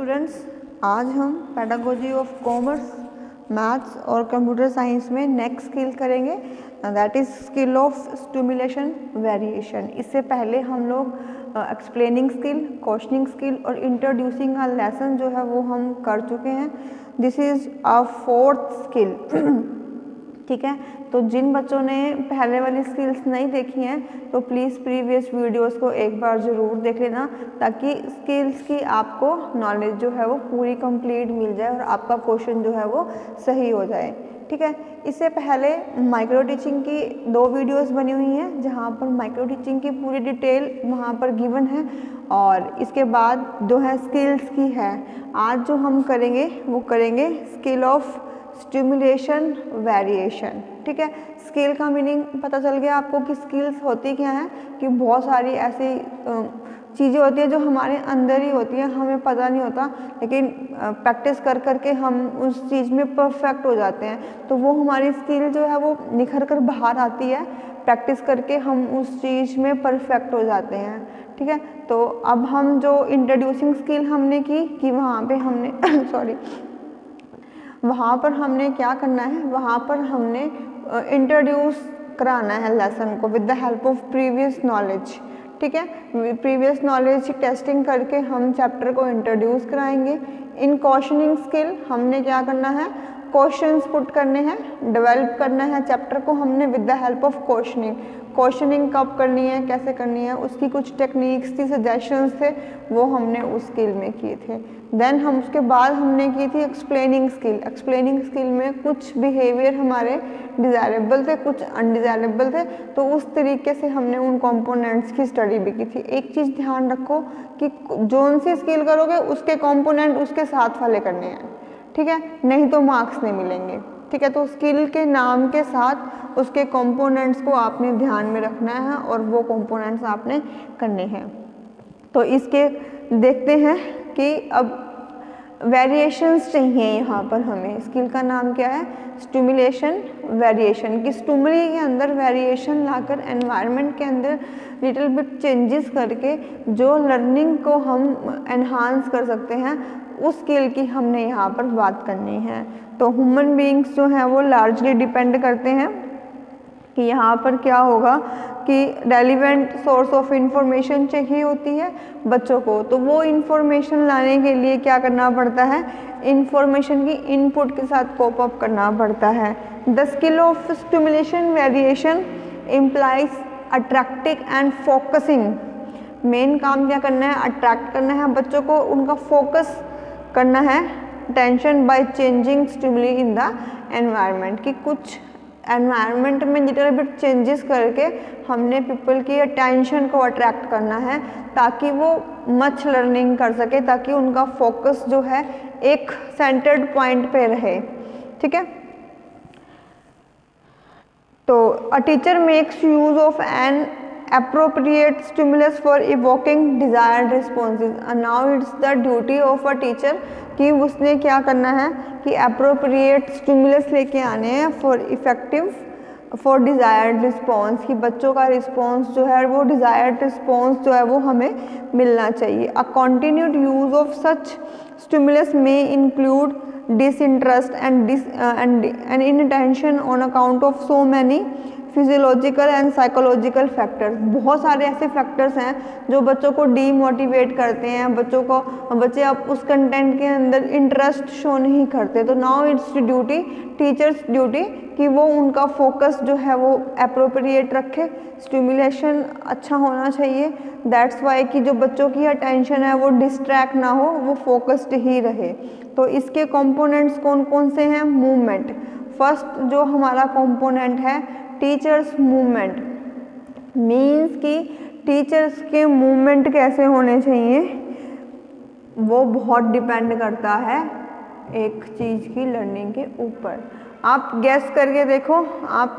Students, आज हम pedagogy of commerce, maths और कंप्यूटर साइंस में नेक्स्ट स्किल करेंगे, that is skill of stimulation variation. इससे पहले हम लोग एक्सप्लेनिंग स्किल, क्वेश्चनिंग स्किल और इंट्रोड्यूसिंग अ लेसन जो है वो हम कर चुके हैं। This is a fourth skill. ठीक है, तो जिन बच्चों ने पहले वाली स्किल्स नहीं देखी हैं तो प्लीज़ प्रीवियस वीडियोस को एक बार ज़रूर देख लेना, ताकि स्किल्स की आपको नॉलेज जो है वो पूरी कंप्लीट मिल जाए और आपका क्वेश्चन जो है वो सही हो जाए। ठीक है, इससे पहले माइक्रो टीचिंग की 2 वीडियोस बनी हुई हैं जहाँ पर माइक्रो टीचिंग की पूरी डिटेल वहाँ पर गिवन है, और इसके बाद जो है स्किल्स की है। आज जो हम करेंगे वो करेंगे स्किल ऑफ स्टिमुलेशन वेरिएशन। ठीक है, स्किल का मीनिंग पता चल गया आपको कि स्किल्स होती क्या है, कि बहुत सारी ऐसी चीज़ें होती हैं जो हमारे अंदर ही होती हैं, हमें पता नहीं होता, लेकिन प्रैक्टिस कर करके हम उस चीज़ में परफेक्ट हो जाते हैं। तो वो हमारी स्किल जो है वो निखर कर बाहर आती है, प्रैक्टिस करके हम उस चीज़ में परफेक्ट हो जाते हैं। ठीक है, तो अब हम जो इंट्रोड्यूसिंग स्किल हमने की कि वहाँ पे हमने सॉरी वहाँ पर हमने क्या करना है, वहाँ पर हमने इंट्रोड्यूस कराना है लेसन को with the help of previous knowledge. ठीक है, प्रीवियस नॉलेज की टेस्टिंग करके हम चैप्टर को इंट्रोड्यूस कराएंगे। इन क्वेश्चनिंग स्किल हमने क्या करना है, क्वेश्चंस पुट करने हैं, डेवलप करना है चैप्टर को हमने with the help of questioning. Questioning कब करनी है, कैसे करनी है, उसकी कुछ टेक्निक्स थी, सजेशंस थे, वो हमने उस स्किल में किए थे। देन हम उसके बाद हमने की थी एक्सप्लेनिंग स्किल। एक्सप्लेनिंग स्किल में कुछ बिहेवियर हमारे डिज़ायरेबल थे, कुछ अनडिज़ायरेबल थे, तो उस तरीके से हमने उन कंपोनेंट्स की स्टडी भी की थी। एक चीज़ ध्यान रखो कि जोन सी स्किल करोगे उसके कंपोनेंट उसके साथ वाले करने हैं। ठीक है, नहीं तो मार्क्स नहीं मिलेंगे। ठीक है, तो स्किल के नाम के साथ उसके कंपोनेंट्स को आपने ध्यान में रखना है और वो कंपोनेंट्स आपने करने हैं। तो इसके देखते हैं कि अब वेरिएशंस चाहिए यहाँ पर हमें। स्किल का नाम क्या है, स्टिमुलेशन वेरिएशन। कि स्टिमुली के अंदर वेरिएशन लाकर एनवायरनमेंट के अंदर लिटिल बिट चेंजेस करके जो लर्निंग को हम एनहांस कर सकते हैं, उस स्किल की हमने यहाँ पर बात करनी है। तो ह्यूमन बीइंग्स जो हैं वो लार्जली डिपेंड करते हैं कि यहाँ पर क्या होगा कि रेलिवेंट सोर्स ऑफ इंफॉर्मेशन चाहिए होती है बच्चों को, तो वो इंफॉर्मेशन लाने के लिए क्या करना पड़ता है, इंफॉर्मेशन की इनपुट के साथ कोप अप करना पड़ता है। The skill of stimulation variation implies attracting and focusing. Main काम क्या करना है, अट्रैक्ट करना है बच्चों को, उनका फोकस करना है tension by changing stimuli in the environment. कि कुछ एनवायरनमेंट में लिटिल बिट चेंजेस करके हमने पीपल की अटेंशन को अट्रैक्ट करना है, ताकि वो मच लर्निंग कर सके, ताकि उनका फोकस जो है एक सेंटर्ड पॉइंट पे रहे। ठीक है, तो a teacher makes use of an appropriate stimulus for evoking desired responses, and now it's the duty of a teacher कि उसने क्या करना है कि appropriate stimulus लेके आने हैं for desired response। कि बच्चों का response जो है वो desired response जो है वो हमें मिलना चाहिए। A continued use of such stimulus may include disinterest and inattention on account of so many physiological and psychological factors. बहुत सारे ऐसे फैक्टर्स हैं जो बच्चों को डीमोटिवेट करते हैं, बच्चे अब उस कंटेंट के अंदर इंटरेस्ट शो नहीं करते। तो now it's duty, teachers duty, कि वो उनका फोकस जो है वो अप्रोप्रिएट रखे, स्टिमुलेशन अच्छा होना चाहिए। दैट्स वाई कि जो बच्चों की अटेंशन है वो डिस्ट्रैक्ट ना हो, वो फोकस्ड ही रहे। तो इसके कंपोनेंट्स कौन कौन से हैं, मूवमेंट। फर्स्ट जो हमारा कंपोनेंट है टीचर्स मूवमेंट, मीन्स कि टीचर्स के मूवमेंट कैसे होने चाहिए, वो बहुत डिपेंड करता है एक चीज़ की लर्निंग के ऊपर। आप गैस करके देखो, आप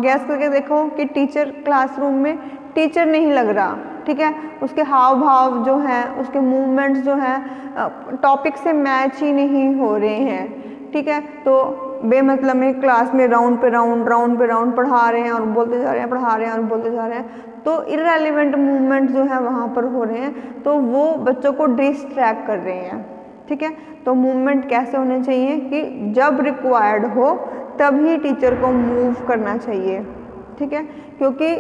गैस करके देखो कि टीचर क्लासरूम में टीचर नहीं लग रहा। ठीक है, उसके हाव भाव जो हैं, उसके मूवमेंट्स जो हैं टॉपिक से मैच ही नहीं हो रहे हैं। ठीक है, तो बेमतलब में क्लास में राउंड पे राउंड पढ़ा रहे हैं और बोलते जा रहे हैं, पढ़ा रहे हैं और बोलते जा रहे हैं, तो इररेलेवेंट मूवमेंट जो है वहाँ पर हो रहे हैं, तो वो बच्चों को डिस्ट्रैक्ट कर रहे हैं। ठीक है, तो मूवमेंट कैसे होने चाहिए कि जब रिक्वायर्ड हो तभी टीचर को मूव करना चाहिए। ठीक है, क्योंकि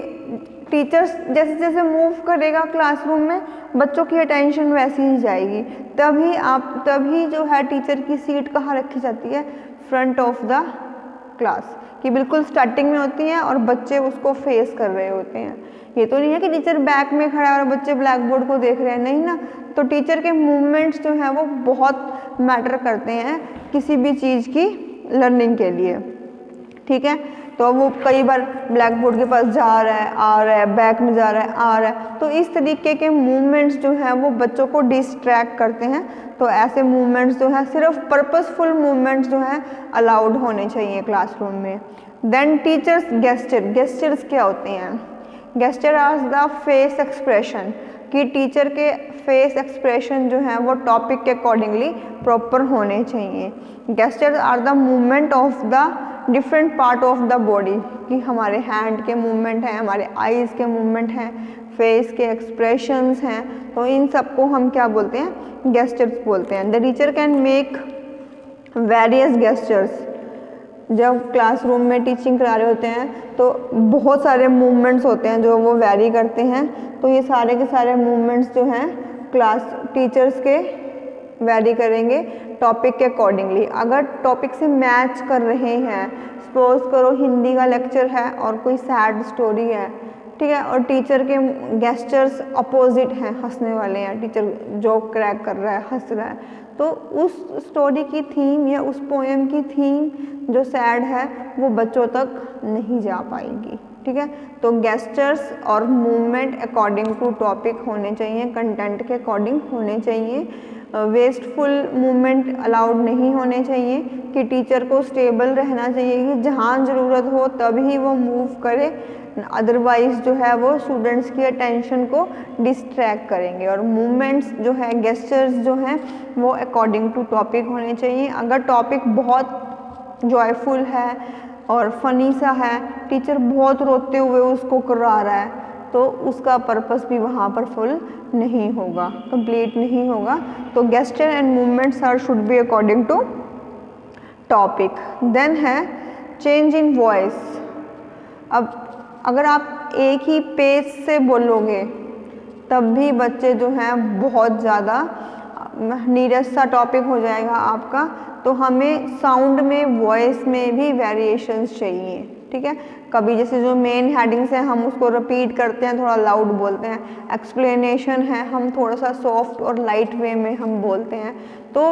टीचर्स जैसे जैसे मूव करेगा क्लासरूम में बच्चों की अटेंशन वैसी ही जाएगी, तभी जो है टीचर की सीट कहाँ रखी जाती है, फ्रंट ऑफ द क्लास, कि बिल्कुल स्टार्टिंग में होती है और बच्चे उसको फेस कर रहे होते हैं। ये तो नहीं है कि टीचर बैक में खड़ा है और बच्चे ब्लैक बोर्ड को देख रहे हैं, नहीं ना। तो टीचर के मूवमेंट्स जो हैं वो बहुत मैटर करते हैं किसी भी चीज़ की लर्निंग के लिए। ठीक है, तो वो कई बार ब्लैक बोर्ड के पास जा रहा है, आ रहा है, बैक में जा रहा है, आ रहा है, तो इस तरीके के मूवमेंट्स जो हैं वो बच्चों को डिस्ट्रैक्ट करते हैं। तो ऐसे मूवमेंट्स जो है सिर्फ पर्पसफुल मूवमेंट्स जो हैं अलाउड होने चाहिए क्लासरूम में। देन टीचर्स गेस्चर्स क्या होते हैं? Gesture are the face expression, कि टीचर के फेस एक्सप्रेशन जो हैं वो टॉपिक के अकॉर्डिंगली प्रॉपर होने चाहिए। Gestures are the movement of the different part of the body, कि हमारे हैंड के मूवमेंट हैं, हमारे आईज़ के मूवमेंट हैं, फेस के एक्सप्रेशंस हैं, तो इन सबको हम क्या बोलते हैं? गेस्चर्स बोलते हैं। The teacher can make various gestures. जब क्लासरूम में टीचिंग करा रहे होते हैं तो बहुत सारे मूवमेंट्स होते हैं जो वो वैरी करते हैं, तो ये सारे के सारे मूवमेंट्स जो हैं क्लास टीचर्स के वैरी करेंगे टॉपिक के अकॉर्डिंगली। अगर टॉपिक से मैच कर रहे हैं, सपोज करो हिंदी का लेक्चर है और कोई सैड स्टोरी है, ठीक है, और टीचर के गेस्चर्स अपोजिट हैं, हंसने वाले हैं, टीचर जोक क्रैक कर रहा है, हंस रहा है, तो उस स्टोरी की थीम या उस पोएम की थीम जो सैड है वो बच्चों तक नहीं जा पाएगी। ठीक है, तो गेस्चर्स और मूवमेंट अकॉर्डिंग टू टॉपिक होने चाहिए, कंटेंट के अकॉर्डिंग होने चाहिए। वेस्टफुल मूवमेंट अलाउड नहीं होने चाहिए, कि टीचर को स्टेबल रहना चाहिए कि जहाँ ज़रूरत हो तभी वो मूव करे, अदरवाइज जो है वो स्टूडेंट्स की अटेंशन को डिस्ट्रैक्ट करेंगे। और मूवमेंट्स जो है, गेस्चर्स जो हैं वो अकॉर्डिंग टू टॉपिक होने चाहिए। अगर टॉपिक बहुत जॉयफुल है और फनी सा है, टीचर बहुत रोते हुए उसको करा रहा है, तो उसका पर्पस भी वहाँ पर फुल नहीं होगा, कंप्लीट नहीं होगा। तो gesture and movements are should be according to topic. Then है चेंज इन वॉइस। अब अगर आप एक ही पेज से बोलोगे तब भी बच्चे जो हैं बहुत ज़्यादा नीरस सा टॉपिक हो जाएगा आपका, तो हमें साउंड में, वॉइस में भी वेरिएशंस चाहिए। ठीक है, कभी जैसे जो मेन हेडिंग्स हैं हम उसको रिपीट करते हैं, थोड़ा लाउड बोलते हैं, एक्सप्लेनेशन है हम थोड़ा सा सॉफ्ट और लाइट वे में हम बोलते हैं। तो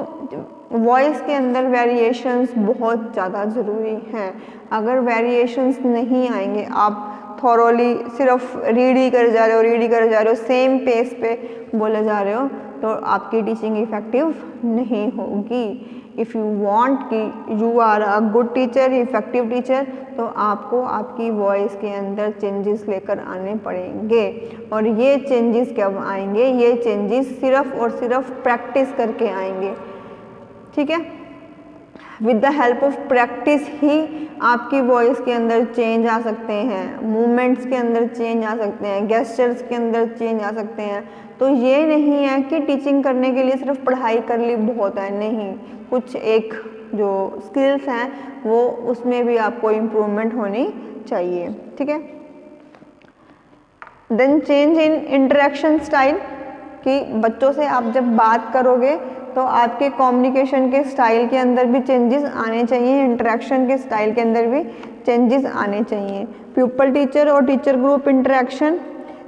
वॉइस के अंदर वेरिएशंस बहुत ज़्यादा ज़रूरी हैं। अगर वेरिएशंस नहीं आएंगे, आप थॉरोली सिर्फ रीड ही कर जा रहे हो, सेम पेस पे बोले जा रहे हो, तो आपकी टीचिंग इफ़ेक्टिव नहीं होगी। इफ़ यू वांट कि you are a good teacher, effective teacher, तो आपको आपकी वॉइस के अंदर चेंजेस लेकर आने पड़ेंगे। और ये चेंजेस कब आएंगे? ये चेंजेस सिर्फ और सिर्फ प्रैक्टिस करके आएंगे। ठीक है, with the help of practice ही आपकी वॉइस के अंदर चेंज आ सकते हैं, मूवमेंट्स के अंदर चेंज आ सकते हैं, गेस्चर्स के अंदर चेंज आ सकते हैं। तो ये नहीं है कि टीचिंग करने के लिए सिर्फ पढ़ाई कर ली बहुत है, नहीं, कुछ एक जो स्किल्स हैं वो उसमें भी आपको इम्प्रूवमेंट होनी चाहिए। ठीक है, then change in interaction style, कि बच्चों से आप जब बात करोगे तो आपके कम्युनिकेशन के स्टाइल के अंदर भी चेंजेस आने चाहिए, इंटरेक्शन के स्टाइल के अंदर भी चेंजेस आने चाहिए। प्यूपल टीचर और teacher group interaction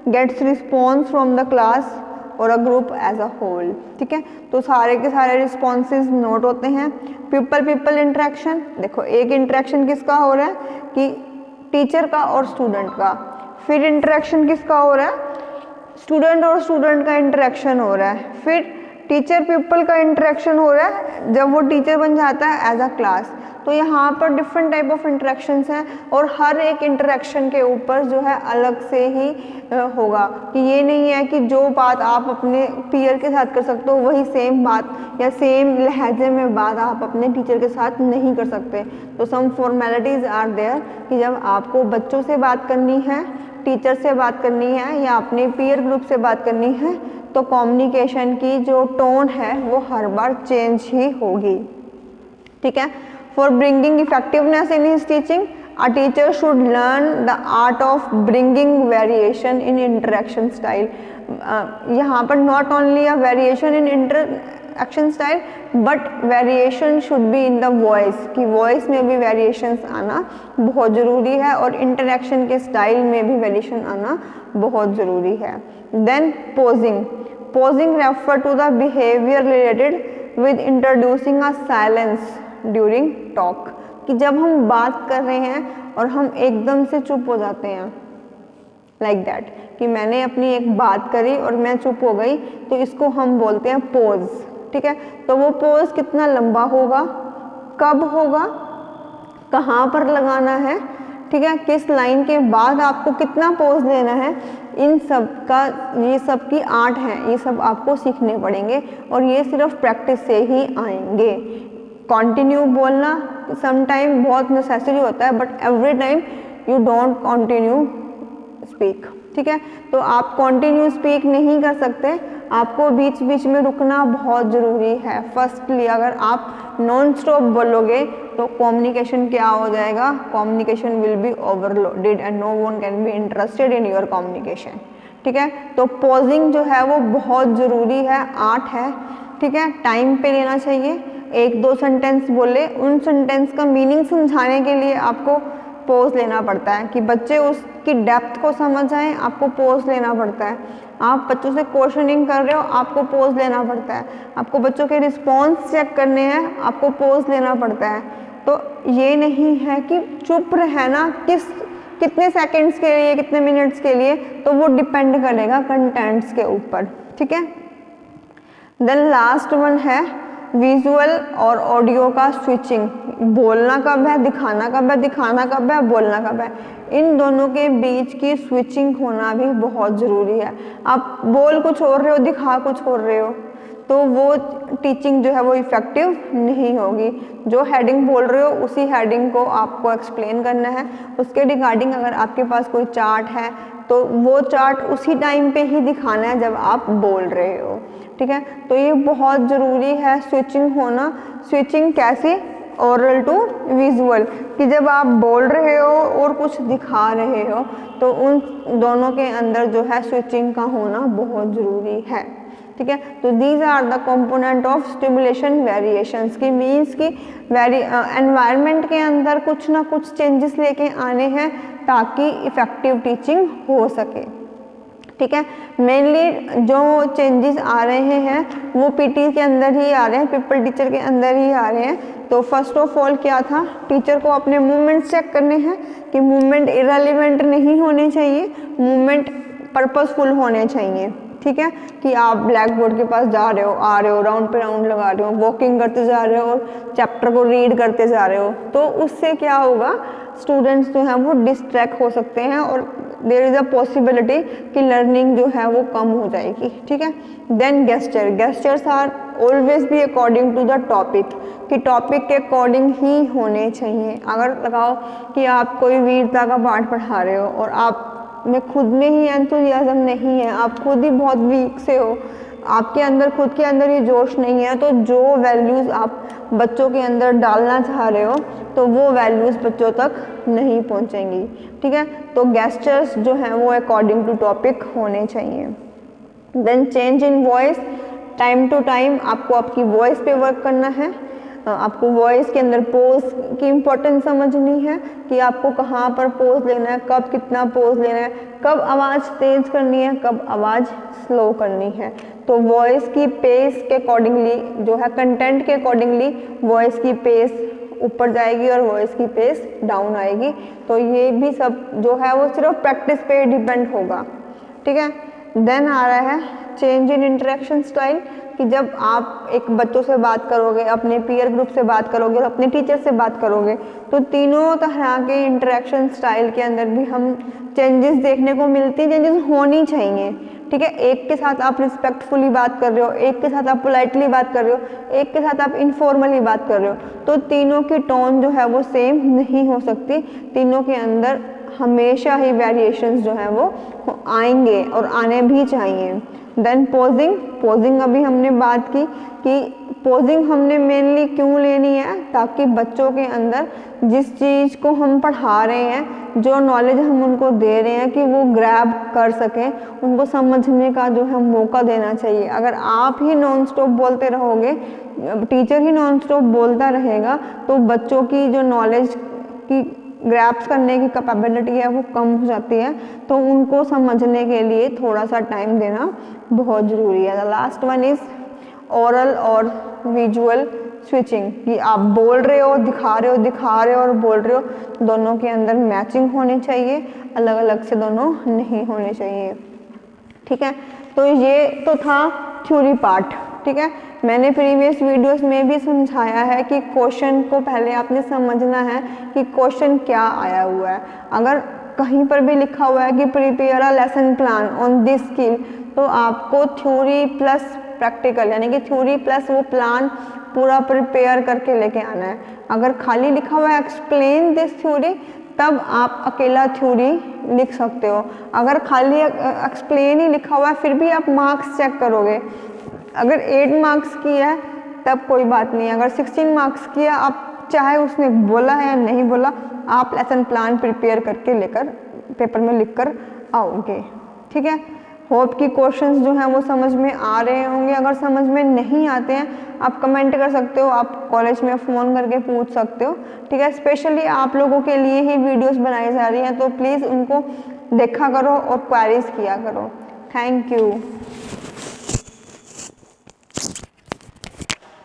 gets response from the class और a group as a whole. ठीक है, तो सारे के सारे रिस्पॉन्सेज नोट होते हैं। पीपल इंटरेक्शन, देखो एक इंटरेक्शन किसका हो रहा है कि टीचर का और स्टूडेंट का, फिर इंटरेक्शन किसका हो रहा है? स्टूडेंट और स्टूडेंट का इंटरेक्शन हो रहा है, फिर टीचर पीपल का इंटरेक्शन हो रहा है जब वो टीचर बन जाता है एज अ क्लास। तो यहाँ पर डिफरेंट टाइप ऑफ इंटरेक्शंस हैं और हर एक इंटरेक्शन के ऊपर जो है अलग से ही होगा, कि ये नहीं है कि जो बात आप अपने पीयर के साथ कर सकते हो वही सेम बात या सेम लहजे में बात आप अपने टीचर के साथ नहीं कर सकते। तो सम फॉर्मेलिटीज़ आर देयर कि जब आपको बच्चों से बात करनी है, टीचर से बात करनी है या अपने पीयर ग्रुप से बात करनी है, तो कम्युनिकेशन की जो टोन है वो हर बार चेंज ही होगी। ठीक है। For bringing effectiveness in his teaching a teacher should learn the art of bringing variation in interaction style. यहाँ पर not only a variation in interaction style but variation should be in the voice, कि voice में भी variations आना बहुत ज़रूरी है और इंटरेक्शन के स्टाइल में भी वेरिएशन आना बहुत ज़रूरी है। Then pausing, pausing refer to the behaviour related with introducing a silence during talk, कि जब हम बात कर रहे हैं और हम एकदम से चुप हो जाते हैं लाइक दैट, कि मैंने अपनी एक बात करी और मैं चुप हो गई, तो इसको हम बोलते हैं पोज। ठीक है। तो वो पोज कितना लंबा होगा, कब होगा, कहाँ पर लगाना है, ठीक है, किस लाइन के बाद आपको कितना पोज लेना है, इन सब का ये सब की आर्ट है, ये सब आपको सीखने पड़ेंगे और ये सिर्फ प्रैक्टिस से ही आएंगे। कंटिन्यू बोलना सम टाइम बहुत नेसेसरी होता है but every time you don't continue speak. ठीक है। तो आप कंटिन्यू स्पीक नहीं कर सकते, आपको बीच बीच में रुकना बहुत ज़रूरी है। फर्स्टली अगर आप नॉन स्टॉप बोलोगे तो कम्युनिकेशन क्या हो जाएगा, communication will be overloaded and no one can be interested in your communication. ठीक है। तो पॉजिंग जो है वो बहुत ज़रूरी है, आर्ट है। ठीक है। टाइम पे लेना चाहिए, एक दो सेंटेंस बोले, उन सेंटेंस का मीनिंग समझाने के लिए आपको पॉज लेना पड़ता है, कि बच्चे उसकी डेप्थ को समझ जाएं, आपको पॉज लेना पड़ता है। आप बच्चों से क्वेश्चनिंग कर रहे हो, आपको पॉज लेना पड़ता है। आपको बच्चों के रिस्पॉन्स चेक करने हैं, आपको पॉज लेना पड़ता है। तो ये नहीं है कि चुप रहना कितने सेकंड्स के लिए, कितने मिनट्स के लिए, तो वो डिपेंड करेगा कंटेंट्स के ऊपर। ठीक है। देन लास्ट वन है विजुअल और ऑडियो का स्विचिंग। बोलना कब है, दिखाना कब है, दिखाना कब है, बोलना कब है, इन दोनों के बीच की स्विचिंग होना भी बहुत ज़रूरी है। आप बोल कुछ और रहे हो, दिखा कुछ और रहे हो, तो वो टीचिंग जो है वो इफ़ेक्टिव नहीं होगी। जो हेडिंग बोल रहे हो उसी हेडिंग को आपको एक्सप्लेन करना है। उसके रिगार्डिंग अगर आपके पास कोई चार्ट है तो वो चार्ट उसी टाइम पे ही दिखाना है जब आप बोल रहे हो। ठीक है। तो ये बहुत ज़रूरी है स्विचिंग होना। स्विचिंग कैसी, ओरल टू विजुअल, कि जब आप बोल रहे हो और कुछ दिखा रहे हो तो उन दोनों के अंदर जो है स्विचिंग का होना बहुत ज़रूरी है। ठीक है। तो these are the component of stimulation variations, की मीन्स की एनवायरनमेंट के अंदर कुछ ना कुछ चेंजेस लेके आने हैं ताकि इफ़ेक्टिव टीचिंग हो सके। ठीक है। मेनली जो चेंजेस आ रहे हैं वो पीटी के अंदर ही आ रहे हैं, पीपल टीचर के अंदर ही आ रहे हैं। तो फर्स्ट ऑफ ऑल क्या था, टीचर को अपने मूवमेंट्स चेक करने हैं कि मूवमेंट इरेलीवेंट नहीं होने चाहिए, मूवमेंट पर्पसफुल होने चाहिए। ठीक है। कि आप ब्लैक बोर्ड के पास जा रहे हो, आ रहे हो, राउंड पे राउंड लगा रहे हो, वॉकिंग करते जा रहे हो और चैप्टर को रीड करते जा रहे हो, तो उससे क्या होगा, स्टूडेंट्स जो हैं वो डिस्ट्रैक्ट हो सकते हैं और देयर इज़ अ पॉसिबिलिटी कि लर्निंग जो है वो कम हो जाएगी। ठीक है। Then gesture, gestures are always भी अकॉर्डिंग टू द टॉपिक, कि टॉपिक के अकॉर्डिंग ही होने चाहिए। अगर लगाओ कि आप कोई वीरता का पाठ पढ़ा रहे हो और आप में खुद में ही एंथुसियाज्म नहीं है, आप खुद ही बहुत वीक से हो, आपके अंदर खुद के अंदर ये जोश नहीं है, तो जो वैल्यूज़ आप बच्चों के अंदर डालना चाह रहे हो तो वो वैल्यूज़ बच्चों तक नहीं पहुंचेंगी। ठीक है। तो गेस्चर्स जो हैं वो अकॉर्डिंग टू टॉपिक होने चाहिए। Then change in voice, time to time आपको आपकी वॉइस पे वर्क करना है। आपको वॉइस के अंदर पोज की इम्पोर्टेंस समझनी है कि आपको कहाँ पर पोज लेना है, कब कितना पोज लेना है, कब आवाज़ तेज करनी है, कब आवाज़ स्लो करनी है। तो वॉइस की पेस के अकॉर्डिंगली जो है, कंटेंट के अकॉर्डिंगली वॉइस की पेस ऊपर जाएगी और वॉइस की पेस डाउन आएगी। तो ये भी सब जो है वो सिर्फ प्रैक्टिस पे डिपेंड होगा। ठीक है। देन आ रहा है चेंज इन इंटरेक्शन स्टाइल, कि जब आप एक बच्चों से बात करोगे, अपने पीयर ग्रुप से बात करोगे, अपने टीचर से बात करोगे, तो तीनों तरह के इंटरेक्शन स्टाइल के अंदर भी हम चेंजेस देखने को मिलती हैं, चेंजेस होनी चाहिए। ठीक है, एक के साथ आप रिस्पेक्टफुली बात कर रहे हो, एक के साथ आप पोलाइटली बात कर रहे हो, एक के साथ आप इनफॉर्मली बात कर रहे हो, तो तीनों की टोन जो है वो सेम नहीं हो सकती। तीनों के अंदर हमेशा ही वेरिएशंस जो है वो आएंगे और आने भी चाहिए। देन पोजिंग अभी हमने बात की कि पोजिंग हमने मेनली क्यों लेनी है, ताकि बच्चों के अंदर जिस चीज़ को हम पढ़ा रहे हैं, जो नॉलेज हम उनको दे रहे हैं, कि वो ग्रैब कर सकें, उनको समझने का जो है मौका देना चाहिए। अगर आप ही नॉन स्टॉप बोलते रहोगे, टीचर ही नॉन स्टॉप बोलता रहेगा, तो बच्चों की जो नॉलेज की ग्रैप्स करने की कैपेबिलिटी है वो कम हो जाती है। तो उनको समझने के लिए थोड़ा सा टाइम देना बहुत ज़रूरी है। The last one is oral और विजुअल स्विचिंग, कि आप बोल रहे हो, दिखा रहे हो और बोल रहे हो, दोनों के अंदर मैचिंग होनी चाहिए, अलग अलग से दोनों नहीं होने चाहिए। ठीक है, तो ये तो था थ्योरी पार्ट। ठीक है, मैंने प्रीवियस वीडियोस में भी समझाया है कि क्वेश्चन को पहले आपने समझना है कि क्वेश्चन क्या आया हुआ है। अगर कहीं पर भी लिखा हुआ है कि prepare a lesson plan on this skill, तो आपको थ्योरी प्लस प्रैक्टिकल, यानी कि थ्योरी प्लस वो प्लान पूरा प्रिपेयर करके लेके आना है। अगर खाली लिखा हुआ है एक्सप्लेन दिस थ्योरी, तब आप अकेला थ्योरी लिख सकते हो। अगर खाली एक्सप्लेन ही लिखा हुआ है, फिर भी आप मार्क्स चेक करोगे। अगर 8 मार्क्स की है तब कोई बात नहीं, अगर 16 मार्क्स की है, आप चाहे उसने बोला है या नहीं बोला, आप लेसन प्लान प्रिपेयर करके लेकर पेपर में लिख कर आओगे। ठीक है, होप कि क्वेश्चंस जो हैं वो समझ में आ रहे होंगे। अगर समझ में नहीं आते हैं, आप कमेंट कर सकते हो, आप कॉलेज में फ़ोन करके पूछ सकते हो। ठीक है, स्पेशली आप लोगों के लिए ही वीडियोस बनाई जा रही हैं, तो प्लीज़ उनको देखा करो और क्वेरीज किया करो। Thank you.